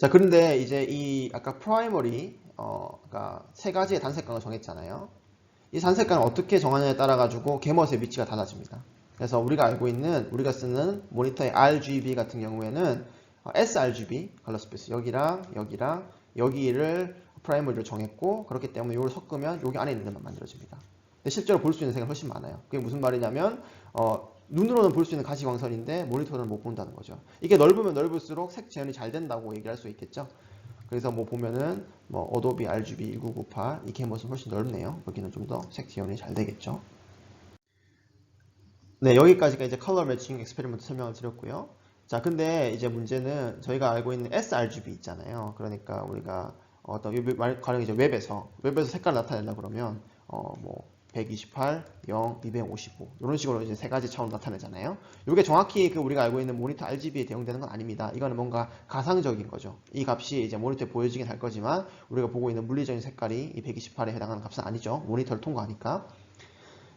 자, 그런데 이제 이 아까 프라이머리 그러니까 세 가지의 단색광을 정했잖아요. 이 단색광을 어떻게 정하느냐에 따라 가지고 개멋의 위치가 달라집니다. 그래서 우리가 쓰는 모니터의 RGB 같은 경우에는 sRGB 컬러 스페이스 여기랑 여기를 프라이머리로 정했고, 그렇기 때문에 이걸 섞으면 여기 안에 있는 것만 만들어집니다. 근데 실제로 볼 수 있는 색은 훨씬 많아요. 그게 무슨 말이냐면 눈으로는 볼 수 있는 가시광선인데 모니터는 못 본다는 거죠. 이게 넓으면 넓을수록 색 재현이 잘 된다고 얘기할 수 있겠죠. 그래서 뭐 보면은 뭐 어도비 RGB 1998 이 개멋은 훨씬 넓네요. 여기는 좀 더 색 재현이 잘 되겠죠. 네, 여기까지가 이제 컬러 매칭 엑스페리먼트 설명을 드렸고요. 자, 근데 이제 문제는 저희가 알고 있는 sRGB 있잖아요. 그러니까 우리가 어떤 가령 이제 웹에서 색깔을 나타낸다 그러면 뭐 128, 0, 255 이런 식으로 이제 세 가지 차원로 나타내잖아요. 이게 정확히 그 우리가 알고 있는 모니터 RGB에 대응되는 건 아닙니다. 이거는 뭔가 가상적인 거죠. 이 값이 이제 모니터에 보여지긴 할 거지만 우리가 보고 있는 물리적인 색깔이 이 128에 해당하는 값은 아니죠. 모니터를 통과하니까.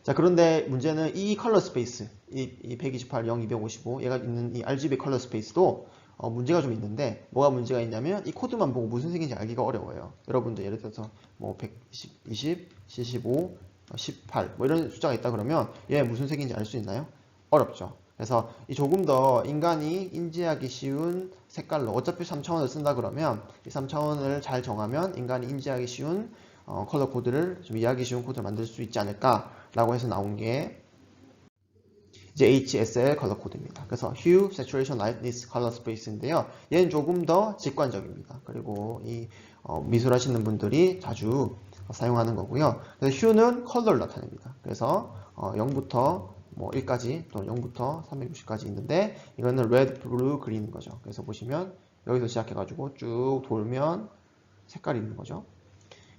자, 그런데 문제는 이 컬러 스페이스, 이 128, 0, 255, 얘가 있는 이 RGB 컬러 스페이스도 문제가 좀 있는데, 뭐가 문제가 있냐면 이 코드만 보고 무슨 색인지 알기가 어려워요. 여러분들 예를 들어서 뭐 120, 20, 75, 18 뭐 이런 숫자가 있다 그러면 얘 무슨 색인지 알 수 있나요? 어렵죠. 그래서 이 조금 더 인간이 인지하기 쉬운 색깔로, 어차피 3차원을 쓴다 그러면 이 3차원을 잘 정하면 인간이 인지하기 쉬운 컬러 코드를 좀 이해하기 쉬운 코드를 만들 수 있지 않을까라고 해서 나온 게 이제 HSL 컬러 코드입니다. 그래서 Hue, Saturation, Lightness 컬러 스페이스인데요. 얘는 조금 더 직관적입니다. 그리고 이 미술 하시는 분들이 자주 사용하는 거고요. 그래서 Hue는 컬러를 나타냅니다. 그래서 0부터 뭐 1까지 또는 0부터 360까지 있는데 이거는 Red, Blue, Green인 거죠. 그래서 보시면 여기서 시작해가지고 쭉 돌면 색깔이 있는 거죠.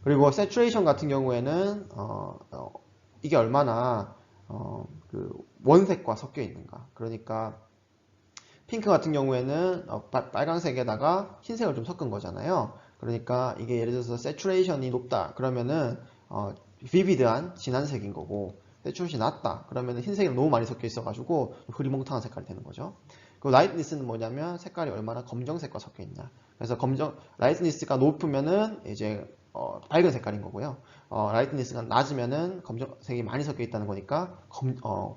그리고 세츄레이션 같은 경우에는 이게 얼마나 그 원색과 섞여 있는가. 그러니까 핑크 같은 경우에는 빨간색에다가 흰색을 좀 섞은 거잖아요. 그러니까 이게 예를 들어서 세츄레이션이 높다 그러면은 비비드한 진한 색인 거고, 세츄레이션이 낮다 그러면은 흰색이 너무 많이 섞여 있어가지고 흐리멍텅한 색깔이 되는 거죠. 그 라이트니스는 뭐냐면 색깔이 얼마나 검정색과 섞여 있냐. 그래서 라이트니스가 높으면은 이제 밝은 색깔인 거고요. 라이트니스가 낮으면은 검정색이 많이 섞여 있다는 거니까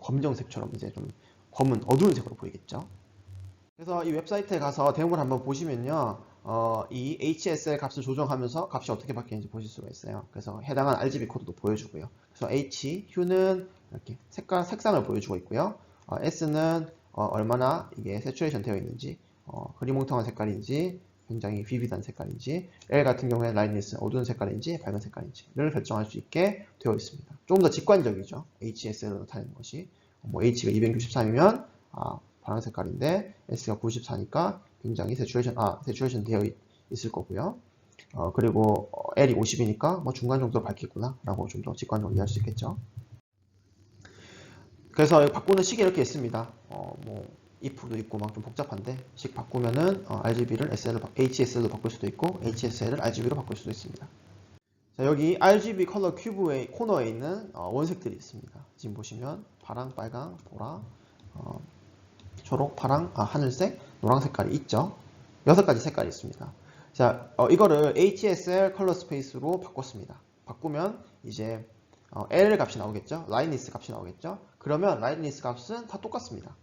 검정색처럼 이제 좀 검은 어두운 색으로 보이겠죠. 그래서 이 웹사이트에 가서 대응을 한번 보시면요. 이 HSL 값을 조정하면서 값이 어떻게 바뀌는지 보실 수가 있어요. 그래서 해당한 RGB 코드도 보여주고요. 그래서 Hu는 이렇게 색상을 보여주고 있고요. S는 얼마나 이게 세츄레이션 되어 있는지, 흐리멍텅한 색깔인지, 굉장히 비비드한 색깔인지, L 같은 경우에는 라이트니스 어두운 색깔인지 밝은 색깔인지를 결정할 수 있게 되어 있습니다. 조금 더 직관적이죠. HSL로 나타내는 것이. 뭐 H가 263이면 파란 색깔인데 S가 94니까 굉장히 세츄레이션 되어 있을 거고요. 그리고 L이 50이니까 뭐 중간 정도로 밝겠구나 라고 좀 더 직관적으로 이해할 수 있겠죠. 그래서 바꾸는 식이 이렇게 있습니다. 뭐 if도 있고 막 좀 복잡한데 식 바꾸면은 RGB를 HSL로 바꿀 수도 있고 HSL을 RGB로 바꿀 수도 있습니다. 자, 여기 RGB 컬러 큐브의 코너에 있는 원색들이 있습니다. 지금 보시면 파랑, 빨강, 보라, 초록, 파랑, 하늘색, 노랑 색깔이 있죠. 6가지 색깔이 있습니다. 자, 이거를 HSL 컬러 스페이스로 바꿨습니다. 바꾸면 이제 L 값이 나오겠죠. 라이트니스 값이 나오겠죠. 그러면 라이트니스 값은 다 똑같습니다.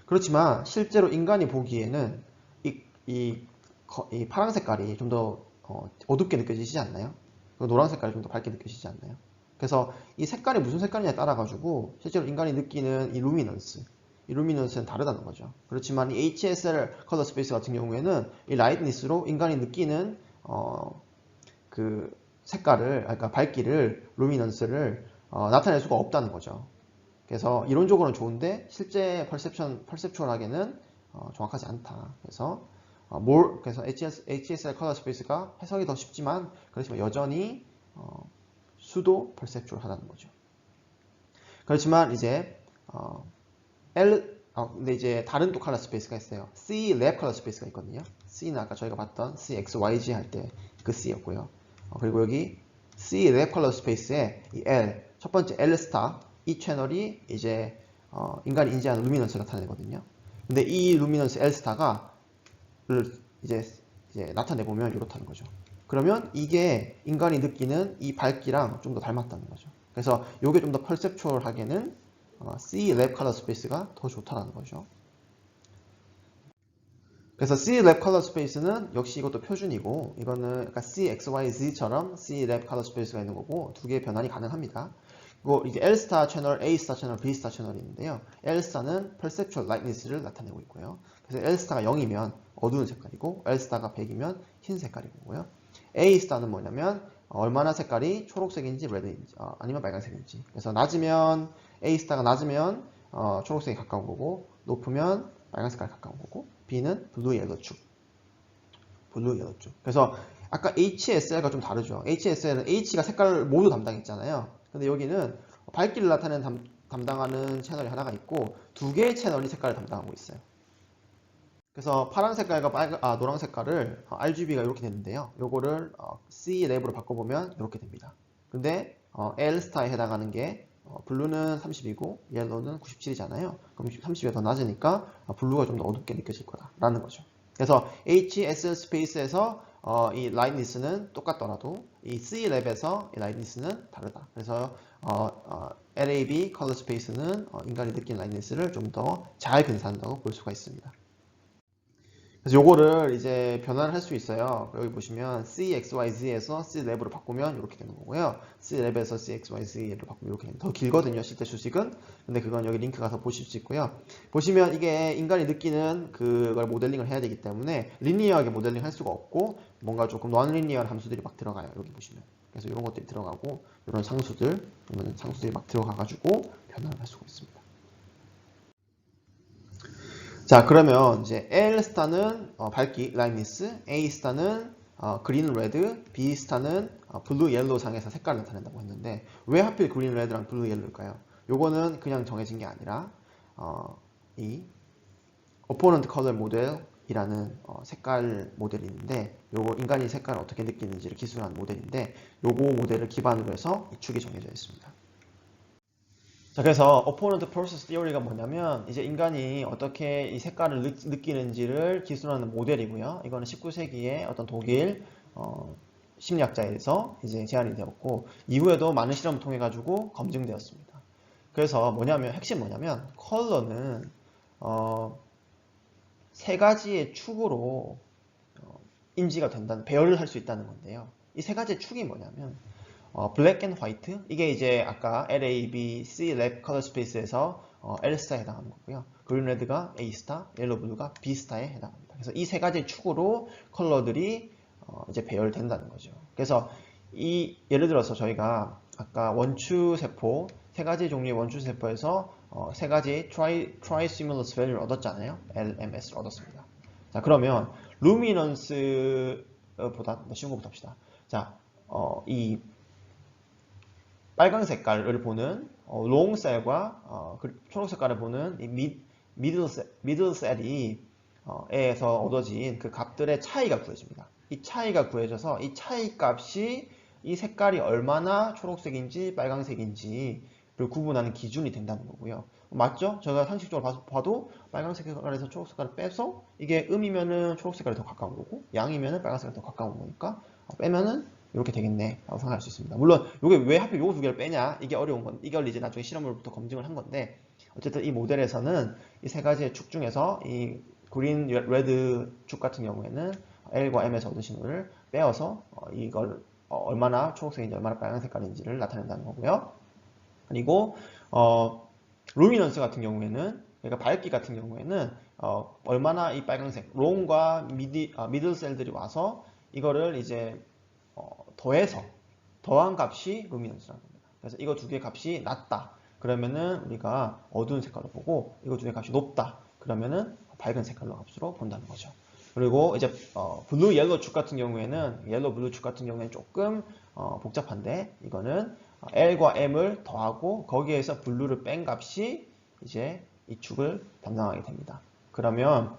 그렇지만 실제로 인간이 보기에는 이 파란 색깔이 좀 더 어둡게 느껴지지 않나요? 노란 색깔이 좀 더 밝게 느껴지지 않나요? 그래서 이 색깔이 무슨 색깔이냐에 따라 가지고 실제로 인간이 느끼는 이 루미넌스는 다르다는 거죠. 그렇지만 이 HSL 컬러 스페이스 같은 경우에는 이 라이트니스로 인간이 느끼는 그 색깔을, 그러니까 밝기를, 루미넌스를 나타낼 수가 없다는 거죠. 그래서 이론적으로는 좋은데 실제 퍼셉추얼하게는 정확하지 않다. 그래서 그래서 HSL 컬러 스페이스가 해석이 더 쉽지만 그렇지만 여전히 수도 퍼셉추얼하다는 거죠. 그렇지만 이제 근데 이제 다른 또 컬러 스페이스가 있어요. C 랩 컬러 스페이스가 있거든요. C는 아까 저희가 봤던 CXYG 할 때 그 C였고요. 그리고 여기 C 랩 컬러 스페이스에 이 L, 첫 번째 L 스타, 이 채널이 이제 인간이 인지하는 루미넌스를 나타내거든요. 근데 이 루미넌스 L 스타가 이제 나타내 보면 이렇다는 거죠. 그러면 이게 인간이 느끼는 이 밝기랑 좀 더 닮았다는 거죠. 그래서 이게 좀 더 perceptual하게는 C 랩 컬러 스페이스가 더 좋다는 거죠. 그래서 C 랩 컬러 스페이스는 역시 이것도 표준이고, 이거는 약간 C, X, Y, Z처럼 C 랩 컬러 스페이스가 있는 거고, 두 개의 변환이 가능합니다. 그리고 이제 L 스타 채널, A 스타 채널, B 스타 채널이 있는데요. L 스타는 perceptual lightness를 나타내고 있고요. 그래서 L 스타가 0이면 어두운 색깔이고, L 스타가 100이면 흰 색깔인 거고요. A 스타는 뭐냐면 얼마나 색깔이 초록색인지, 레드인지, 아니면 빨간색인지. 그래서 낮으면 A 스타가 낮으면 초록색에 가까운 거고, 높으면 빨간색깔에 가까운 거고, B는 블루 옐로 축. 블루 옐로 축. 그래서 아까 HSL과 좀 다르죠. HSL은 H가 색깔 모두 담당했잖아요. 근데 여기는 밝기를 나타내는 담당하는 채널이 하나가 있고, 두 개의 채널이 색깔을 담당하고 있어요. 그래서 파란 색깔과 노란 색깔을 RGB가 이렇게 되는데요. 요거를 C 랩으로 바꿔보면 이렇게 됩니다. 근데 L 스타에 해당하는 게 블루는 30이고 옐로우는 97이잖아요. 그럼 30이 더 낮으니까 블루가 좀 더 어둡게 느껴질 거다라는 거죠. 그래서 HS 스페이스에서 이 라이트니스는 똑같더라도 이 C 랩에서 이 라이트니스는 다르다. 그래서 LAB 컬러 스페이스는 인간이 느낀 라이트니스를 좀 더 잘 근사한다고 볼 수가 있습니다. 그래서 요거를 이제 변환을 할 수 있어요. 여기 보시면 CXYZ에서 C랩으로 바꾸면 이렇게 되는 거고요. C랩에서 CXYZ로 바꾸면 이렇게 됩니다. 더 길거든요, 실제 수식은. 근데 그건 여기 링크 가서 보실 수 있고요. 보시면 이게 인간이 느끼는 그걸 모델링을 해야 되기 때문에 리니어하게 모델링 할 수가 없고, 뭔가 조금 non-linear 함수들이 막 들어가요. 여기 보시면. 그래서 이런 것들이 들어가고, 이런 상수들이 막 들어가가지고 변환을 할 수가 있습니다. 자, 그러면 이제 L 스타는 밝기 라이트니스, A 스타는 그린 레드, B 스타는 블루 옐로우 상에서 색깔을 나타낸다고 했는데, 왜 하필 그린 레드랑 블루 옐로우일까요? 요거는 그냥 정해진 게 아니라 이 opponent color 모델이라는 색깔 모델이 있는데, 요거 인간이 색깔을 어떻게 느끼는지를 기술한 모델인데, 요거 모델을 기반으로 해서 이 축이 정해져 있습니다. 자, 그래서 opponent process theory가 뭐냐면, 이제 인간이 어떻게 이 색깔을 느끼는지를 기술하는 모델이고요. 이거는 19세기에 어떤 독일 심리학자에서 이제 제안이 되었고, 이후에도 많은 실험을 통해 가지고 검증되었습니다. 그래서 핵심 뭐냐면 컬러는 세 가지의 축으로 인지가 된다는, 배열을 할 수 있다는 건데요. 이 세 가지의 축이 뭐냐면 블랙 앤 화이트, 이게 이제 아까 LAB, C 랩 컬러 스페이스에서 L 스타에 해당하는 거고요. 그린 레드가 A 스타, 옐로우 블루가 B 스타에 해당합니다. 그래서 이 세 가지 축으로 컬러들이 이제 배열된다는 거죠. 그래서 예를 들어서 저희가 아까 원추 세포, 세 가지 종류의 원추 세포에서 세 가지 트라이 시뮬러스 밸류를 얻었잖아요. LMS를 얻었습니다. 자, 그러면 루미넌스보다 쉬운 것부터 합시다. 자, 이 빨강 색깔을 보는 롱 셀과 초록 색깔을 보는 이 미들 셀이 에서 얻어진 그 값들의 차이가 구해집니다. 이 차이가 구해져서 이 차이 값이 이 색깔이 얼마나 초록색인지 빨강색인지를 구분하는 기준이 된다는 거고요. 맞죠? 제가 상식적으로 봐도 빨강 색깔에서 초록 색깔을 빼서 이게 음이면은 초록 색깔이 더 가까운 거고, 양이면은 빨강 색깔이 더 가까운 거니까 빼면은 이렇게 되겠네 라고 생각할 수 있습니다. 물론 이게 왜 하필 요 두 개를 빼냐, 이게 어려운 건, 이걸 이제 나중에 실험으로부터 검증을 한 건데, 어쨌든 이 모델에서는 이 세 가지의 축 중에서 이 그린 레드 축 같은 경우에는 L과 M에서 얻은 신호를 빼어서 이걸 얼마나 초록색인지 얼마나 빨간 색깔인지를 나타낸다는 거고요. 그리고 루미넌스 같은 경우에는, 그러니까 밝기 같은 경우에는 얼마나 이 빨간색 롱과 미들 셀들이 와서 이거를 이제 더한 값이 루미넌스라는 겁니다. 그래서 이거 두 개의 값이 낮다 그러면은 우리가 어두운 색깔로 보고, 이거 두 개의 값이 높다 그러면은 밝은 색깔로 값으로 본다는 거죠. 그리고 이제 블루 옐로 축 같은 경우에는, 옐로 블루 축 같은 경우에는 조금 복잡한데, 이거는 L과 M을 더하고 거기에서 블루를 뺀 값이 이제 이 축을 담당하게 됩니다. 그러면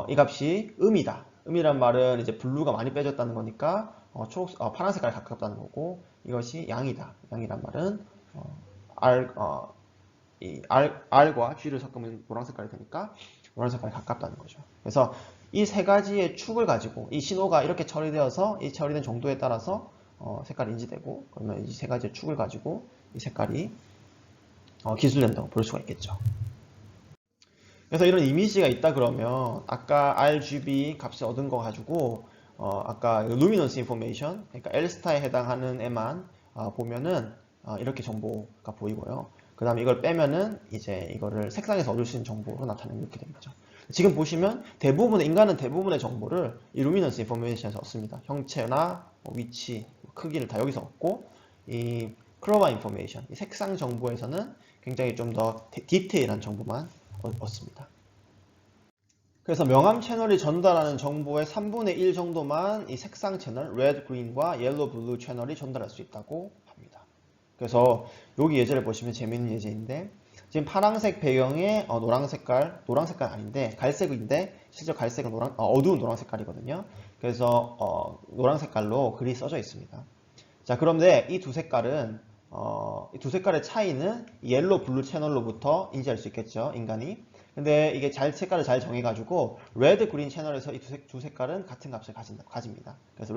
이 값이 음이다. 음이란 말은 이제 블루가 많이 빼졌다는 거니까 파란 색깔에 가깝다는 거고, 이것이 양이다. 양이란 말은 R과 G를 섞으면 노란 색깔이 되니까 노란 색깔에 가깝다는 거죠. 그래서 이 세 가지의 축을 가지고 이 신호가 이렇게 처리되어서 이 처리된 정도에 따라서 색깔이 인지되고, 그러면 이 세 가지의 축을 가지고 이 색깔이 기술된다고 볼 수가 있겠죠. 그래서 이런 이미지가 있다 그러면 아까 RGB 값을 얻은 거 가지고 아까 루미넌스 인포메이션, 그러니까 L스타에 해당하는 애만 보면은 이렇게 정보가 보이고요. 그 다음에 이걸 빼면은 이제 이거를 색상에서 얻을 수 있는 정보로 나타내면 이렇게 되는 거죠. 지금 보시면 인간은 대부분의 정보를 이 루미넌스 인포메이션에서 얻습니다. 형체나 위치, 크기를 다 여기서 얻고, 이 크로마 인포메이션, 이 색상 정보에서는 굉장히 좀 더 디테일한 정보만 얻습니다. 그래서 명암 채널이 전달하는 정보의 3분의 1 정도만 이 색상 채널, 레드, 그린과 옐로, 블루 채널이 전달할 수 있다고 합니다. 그래서 여기 예제를 보시면 재미있는 예제인데, 지금 파란색 배경에 노란 색깔 아닌데 갈색인데 실제 갈색은 어두운 노란 색깔이거든요. 그래서 노란 색깔로 글이 써져 있습니다. 자, 그런데 이 두 색깔은 이 두 색깔의 차이는 옐로, 블루 채널로부터 인지할 수 있겠죠, 인간이. 근데 이게 색깔을 잘 정해가지고 레드, 그린 채널에서 이 두 색깔은 같은 값을 가집니다. 그래서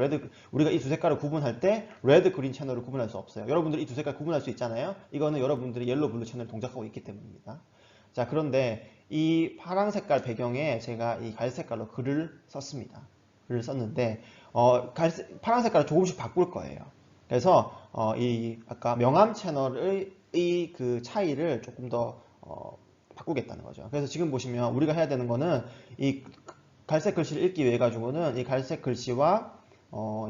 우리가 이 두 색깔을 구분할 때 레드, 그린 채널을 구분할 수 없어요. 여러분들이 이 두 색깔 구분할 수 있잖아요. 이거는 여러분들이 옐로, 블루 채널을 동작하고 있기 때문입니다. 자, 그런데 이 파란 색깔 배경에 제가 이 갈색깔로 글을 썼습니다. 글을 썼는데 파란 색깔을 조금씩 바꿀 거예요. 그래서 이 아까 명암 채널의 그 차이를 조금 더 바꾸겠다는 거죠. 그래서 지금 보시면 우리가 해야 되는 거는 이 갈색 글씨를 읽기 위해 가지고는 이 갈색 글씨와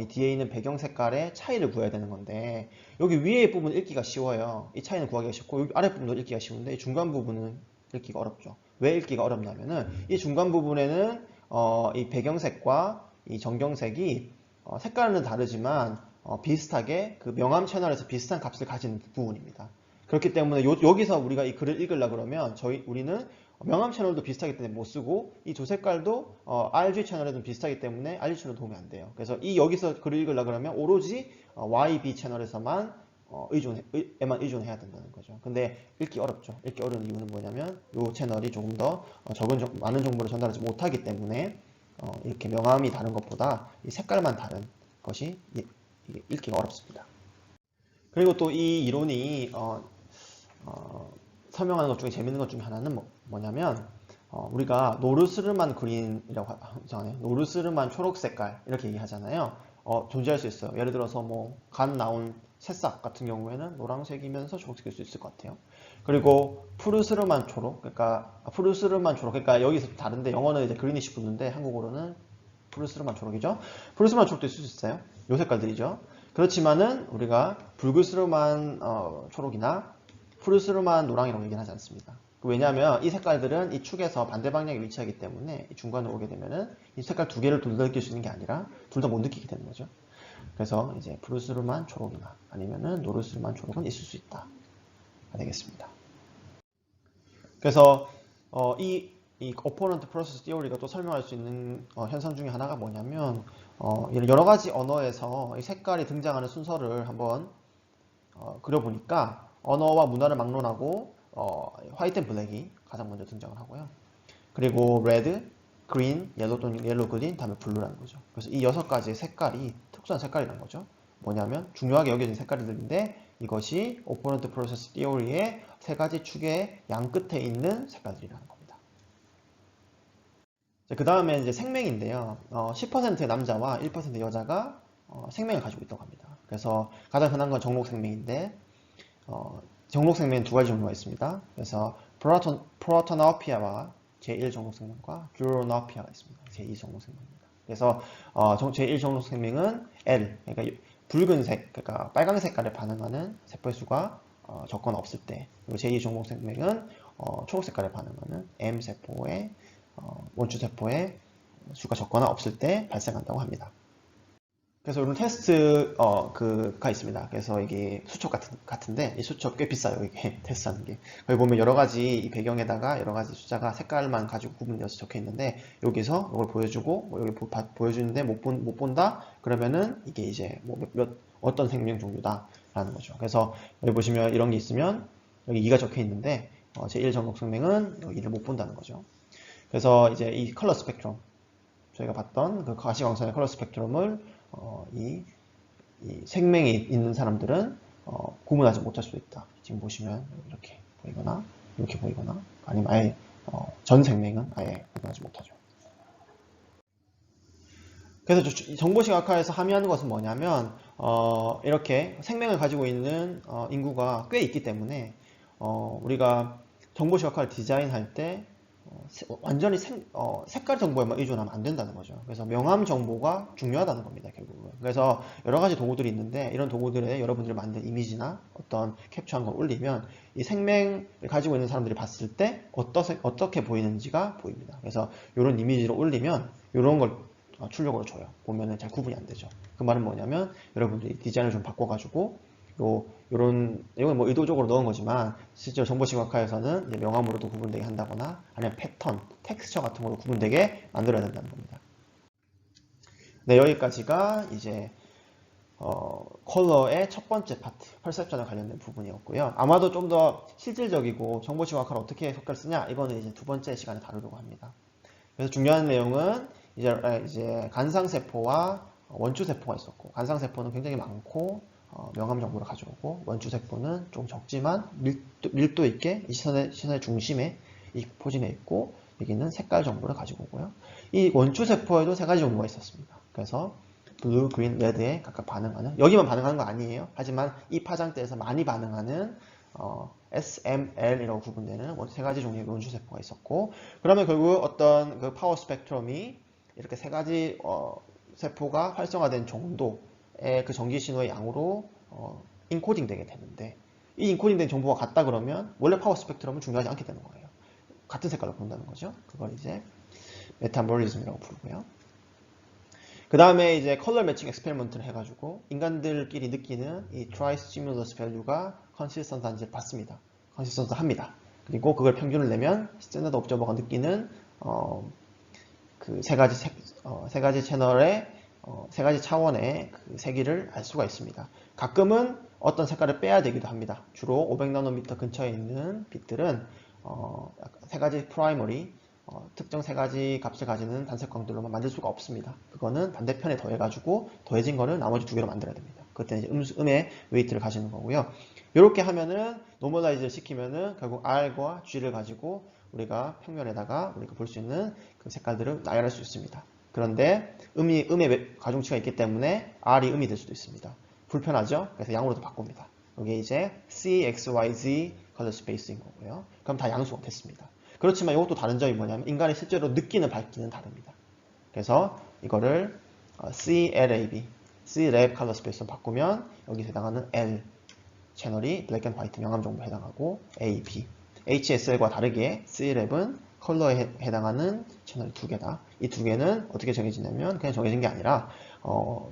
이 뒤에 있는 배경 색깔의 차이를 구해야 되는 건데, 여기 위에 부분 읽기가 쉬워요. 이 차이는 구하기가 쉽고 여기 아래 부분도 읽기가 쉬운데 이 중간 부분은 읽기가 어렵죠. 왜 읽기가 어렵냐면은 이 중간 부분에는 이 배경색과 이 전경색이 색깔은 다르지만 비슷하게 그 명암 채널에서 비슷한 값을 가진 부분입니다. 그렇기 때문에 여기서 우리가 이 글을 읽으려고 그러면 우리는 명암 채널도 비슷하기 때문에 못 쓰고, 이 두 색깔도 RG 채널에도 비슷하기 때문에 RG 채널 도움이 안 돼요. 그래서 여기서 글을 읽으려고 그러면 오로지 YB 채널에서만 의존해야 된다는 거죠. 근데 읽기 어렵죠. 읽기 어려운 이유는 뭐냐면 이 채널이 조금 더 많은 정보를 전달하지 못하기 때문에 이렇게 명암이 다른 것보다 이 색깔만 다른 것이 읽기가 어렵습니다. 그리고 또 이 이론이 설명하는 것 중에 재밌는 것 중에 하나는 뭐냐면 우리가 노르스르만 그린이라고 하잖아요. 노르스르만 초록 색깔 이렇게 얘기하잖아요. 존재할 수 있어요. 예를 들어서 간 나온 새싹 같은 경우에는 노란색이면서 초록색일 수 있을 것 같아요. 그리고 푸르스름한 초록, 그러니까 여기서 다른데 영어는 이제 그리니시 붙는데 한국어로는 푸르스름한 초록이죠. 푸르스름한 초록도 있을 수 있어요. 요 색깔들이죠. 그렇지만은 우리가 붉으스름한 초록이나 푸르스름한 노랑이라고 얘기는 하지 않습니다. 왜냐하면 이 색깔들은 이 축에서 반대 방향에 위치하기 때문에 이 중간으로 오게 되면은 이 색깔 두 개를 둘 다 느낄 수 있는 게 아니라 둘 다 못 느끼게 되는 거죠. 그래서 이제 푸르스름한 초록이나 아니면은 노르스름한 초록은 있을 수 있다. 되겠습니다. 그래서 이 Opponent Process Theory가 또 설명할 수 있는 현상 중에 하나가 뭐냐면 여러 가지 언어에서 이 색깔이 등장하는 순서를 한번 그려보니까 언어와 문화를 막론하고 화이트 앤 블랙이 가장 먼저 등장을 하고요. 그리고 레드, 그린, 옐로 또는 옐로 그린, 다음에 블루라는 거죠. 그래서 이 6가지의 색깔이 특수한 색깔이라는 거죠. 뭐냐면 중요하게 여겨진 색깔들인데 이것이 Opponent Process Theory의 3가지 축의 양 끝에 있는 색깔들이라는 겁니다. 그 다음에 이제 생명인데요. 10%의 남자와 1%의 여자가 생명을 가지고 있다고 합니다. 그래서 가장 흔한 건 정록 생명인데 정록 생명은 2가지 종류가 있습니다. 그래서 프로토나피아와 제1 정록 생명과 듀로나피아가 있습니다. 제2 정록 생명입니다. 그래서 제1 정록 생명은 L, 그러니까 붉은색, 그러니까 빨강 색깔에 반응하는 세포의 수가 적거나 없을 때, 그리고 제2 정록 생명은 초록 색깔에 반응하는 M 세포의 원주 세포의 수가 적거나 없을 때 발생한다고 합니다. 그래서 이런 테스트가 있습니다. 그래서 이게 수첩 같은데 이 수첩 꽤 비싸요. 이게 테스트하는 게. 거기 보면 여러 가지 이 배경에다가 여러 가지 숫자가 색깔만 가지고 구분되어서 적혀 있는데 여기서 이걸 보여주고 여기 보여주는데 못 본다? 그러면은 이게 이제 어떤 생명 종류다라는 거죠. 그래서 여기 보시면 이런 게 있으면 여기 2가 적혀 있는데 제1 정록 생명은 여기를 못 본다는 거죠. 그래서 이제 이 컬러 스펙트럼 저희가 봤던 그 가시광선의 컬러 스펙트럼을 이 생명이 있는 사람들은 구분하지 못할 수도 있다. 지금 보시면 이렇게 보이거나 이렇게 보이거나 아니면 아예 전 생명은 아예 구분하지 못하죠. 그래서 정보시각화에서 함의하는 것은 뭐냐면 이렇게 생명을 가지고 있는 인구가 꽤 있기 때문에 우리가 정보시각화를 디자인할 때 완전히 색깔 정보에만 의존하면 안 된다는 거죠. 그래서 명암 정보가 중요하다는 겁니다, 결국은. 그래서 여러 가지 도구들이 있는데 이런 도구들에 여러분들이 만든 이미지나 어떤 캡처한 걸 올리면 이 생명을 가지고 있는 사람들이 봤을 때 어떻게 보이는지가 보입니다. 그래서 이런 이미지를 올리면 이런 걸 출력으로 줘요. 보면은 잘 구분이 안 되죠. 그 말은 뭐냐면 여러분들이 디자인을 좀 바꿔가지고 이건 뭐 의도적으로 넣은 거지만 실제로 정보시각화에서는 명암으로도 구분되게 한다거나 아니면 패턴, 텍스처 같은 걸로 구분되게 만들어야 된다는 겁니다. 네, 여기까지가 이제 컬러의 첫 번째 파트, 퍼셉션에 관련된 부분이었고요. 아마도 좀 더 실질적이고 정보시각화를 어떻게 색깔 쓰냐 이거는 이제 두 번째 시간에 다루려고 합니다. 그래서 중요한 내용은 이제 간상세포와 원추세포가 있었고 간상세포는 굉장히 많고 명암 정보를 가져오고 원추세포는 좀 적지만 밀도 있게 이 시선의 중심에 이 포진에 있고 여기는 색깔 정보를 가지고 오고요. 이 원추세포에도 세 가지 정보가 있었습니다. 그래서 블루, 그린, 레드에 각각 반응하는 여기만 반응하는 거 아니에요. 하지만 이 파장대에서 많이 반응하는 SML이라고 구분되는 세 가지 종류의 원추세포가 있었고 그러면 결국 어떤 그 파워 스펙트럼이 이렇게 세 가지 세포가 활성화된 정도의 그 전기 신호의 양으로 인코딩 되게 되는데 이 인코딩된 정보가 같다 그러면 원래 파워 스펙트럼은 중요하지 않게 되는 거예요. 같은 색깔로 본다는 거죠. 그걸 이제 메타몰리즘이라고 부르고요. 그 다음에 이제 컬러 매칭 엑스페리먼트를 해가지고 인간들끼리 느끼는 이 트라이 스티뮬러스 밸류가 컨시스턴트한지를 봤습니다. 컨시스턴트 합니다. 그리고 그걸 평균을 내면 스탠다드 옵저버가 느끼는 그 세 가지 채널의 세 가지 차원의 그 세기를 알 수가 있습니다. 가끔은 어떤 색깔을 빼야 되기도 합니다. 주로 500나노미터 근처에 있는 빛들은 세 가지 프라이머리 특정 세 가지 값을 가지는 단색광들로만 만들 수가 없습니다. 그거는 반대편에 더해가지고 더해진 거를 나머지 두 개로 만들어야 됩니다. 그때는 이제 음의 웨이트를 가지는 거고요. 이렇게 하면은 노멀라이즈를 시키면은 결국 R과 G를 가지고 우리가 평면에다가 우리가 볼 수 있는 그 색깔들을 나열할 수 있습니다. 그런데 음의 가중치가 있기 때문에 R이 음이 될 수도 있습니다. 불편하죠? 그래서 양으로도 바꿉니다. 이게 이제 C, X, Y, Z 컬러 스페이스인 거고요. 그럼 다 양수가 됐습니다. 그렇지만 이것도 다른 점이 뭐냐면 인간이 실제로 느끼는 밝기는 다릅니다. 그래서 이거를 CLAB, Clab 컬러 스페이스로 바꾸면 여기서 해당하는 L 채널이 블랙 앤 화이트 명암 정보에 해당하고 AB, HSL과 다르게 Clab은 컬러에 해당하는 채널이 두 개다. 이 두 개는 어떻게 정해지냐면 그냥 정해진 게 아니라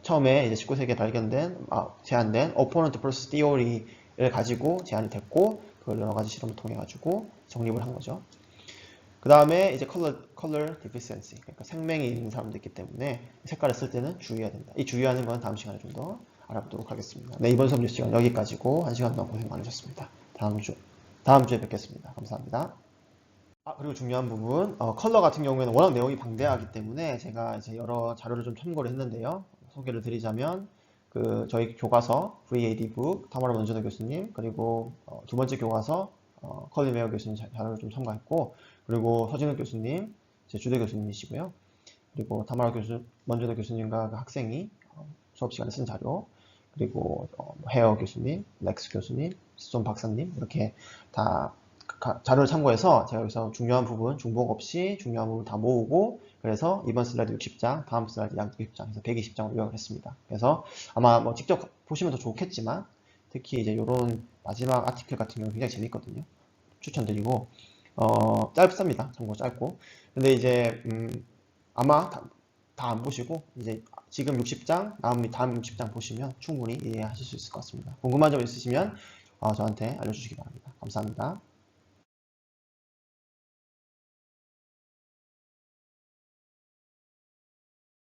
처음에 이제 19세기에 제안된 Opponent Process Theory를 가지고 제안이 됐고 그걸 여러 가지 실험을 통해 가지고 정립을 한 거죠. 그 다음에 이제 color deficiency, 그러니까 생명이 있는 사람도 있기 때문에 색깔을 쓸 때는 주의해야 된다. 이 주의하는 건 다음 시간에 좀 더 알아보도록 하겠습니다. 네, 이번 수업 시간 여기까지고 1시간 동안 고생 많으셨습니다. 다음 주에 뵙겠습니다. 감사합니다. 그리고 중요한 부분, 컬러 같은 경우에는 워낙 내용이 방대하기 때문에 제가 이제 여러 자료를 좀 참고를 했는데요. 소개를 드리자면 저희 교과서 VAD 북 타마라 먼저노 교수님 그리고 두 번째 교과서 컬린 웨어 교수님 자료를 좀 첨가했고 그리고 서진욱 교수님, 제 주대 교수님이시고요. 그리고 타마라 먼저노 교수님과 그 학생이 수업 시간에 쓴 자료 그리고 헤어 교수님, 렉스 교수님, 스톤 박사님 이렇게 다 자료를 참고해서 제가 여기서 중요한 부분 중복 없이 중요한 부분 다 모으고 그래서 이번 슬라이드 60장, 다음 슬라이드 약 60장에서 120장을 요약을 했습니다. 그래서 아마 뭐 직접 보시면 더 좋겠지만 특히 이제 이런 마지막 아티클 같은 경우는 굉장히 재밌거든요. 추천드리고 짧습니다. 정보 짧고 근데 이제 아마 다 안 보시고 이제 지금 60장 다음 60장 보시면 충분히 이해하실 수 있을 것 같습니다. 궁금한 점 있으시면 저한테 알려주시기 바랍니다. 감사합니다.